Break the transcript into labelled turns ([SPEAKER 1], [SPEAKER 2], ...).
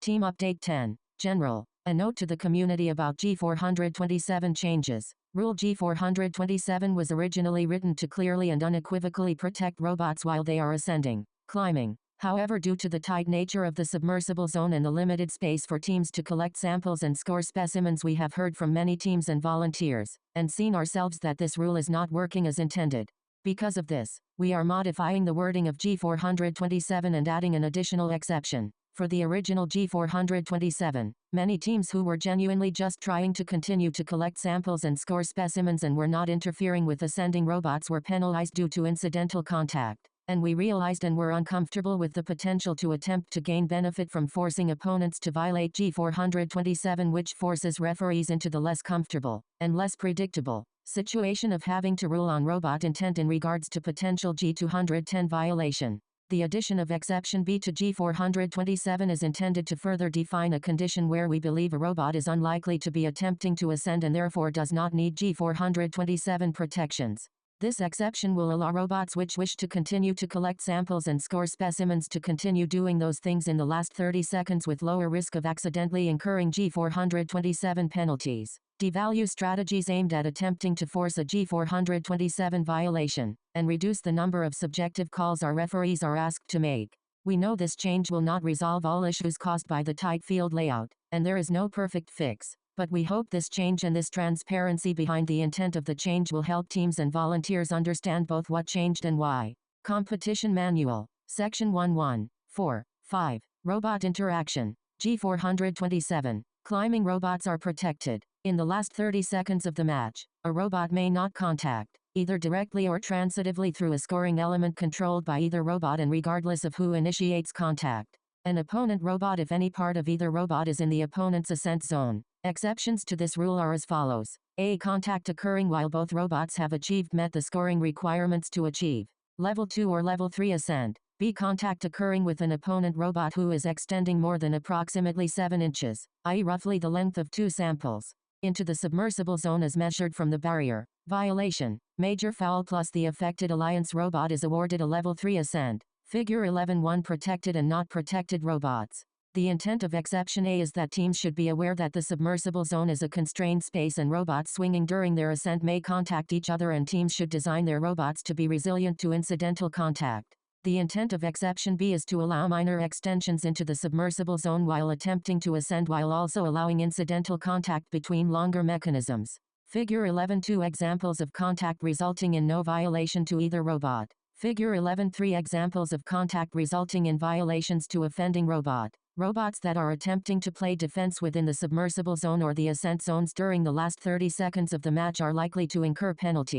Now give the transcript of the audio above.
[SPEAKER 1] Team Update 10. General. A note to the community about G427 changes. Rule G427 was originally written to clearly and unequivocally protect robots while they are ascending, climbing. However, due to the tight nature of the submersible zone and the limited space for teams to collect samples and score specimens, we have heard from many teams and volunteers, and seen ourselves that this rule is not working as intended. Because of this, we are modifying the wording of G427 and adding an additional exception. For the original G427, many teams who were genuinely just trying to continue to collect samples and score specimens and were not interfering with ascending robots were penalized due to incidental contact, and we realized and were uncomfortable with the potential to attempt to gain benefit from forcing opponents to violate G427, which forces referees into the less comfortable, and less predictable, situation of having to rule on robot intent in regards to potential G210 violation. The addition of exception B to G427 is intended to further define a condition where we believe a robot is unlikely to be attempting to ascend and therefore does not need G427 protections. This exception will allow robots which wish to continue to collect samples and score specimens to continue doing those things in the last 30 seconds with lower risk of accidentally incurring G427 penalties. Devalue strategies aimed at attempting to force a G427 violation, and reduce the number of subjective calls our referees are asked to make. We know this change will not resolve all issues caused by the tight field layout, and there is no perfect fix, but we hope this change and this transparency behind the intent of the change will help teams and volunteers understand both what changed and why. Competition Manual, Section 1.1.4.5, Robot Interaction, G427, climbing robots are protected. In the last 30 seconds of the match, a robot may not contact, either directly or transitively through a scoring element controlled by either robot and regardless of who initiates contact, an opponent robot if any part of either robot is in the opponent's ascent zone. Exceptions to this rule are as follows. A. Contact occurring while both robots have met the scoring requirements to achieve Level 2 or Level 3 ascent. B. Contact occurring with an opponent robot who is extending more than approximately 7 inches, i.e. roughly the length of 2 samples, into the submersible zone as measured from the barrier. Violation. Major foul plus the affected alliance robot is awarded a Level 3 ascent. Figure 11.1 Protected and not protected robots. The intent of Exception A is that teams should be aware that the submersible zone is a constrained space and robots swinging during their ascent may contact each other, and teams should design their robots to be resilient to incidental contact. The intent of Exception B is to allow minor extensions into the submersible zone while attempting to ascend, while also allowing incidental contact between longer mechanisms. Figure 11.2 Examples of contact resulting in no violation to either robot. Figure 11.3 Examples of contact resulting in violations to offending robot. Robots that are attempting to play defense within the submersible zone or the ascent zones during the last 30 seconds of the match are likely to incur penalty.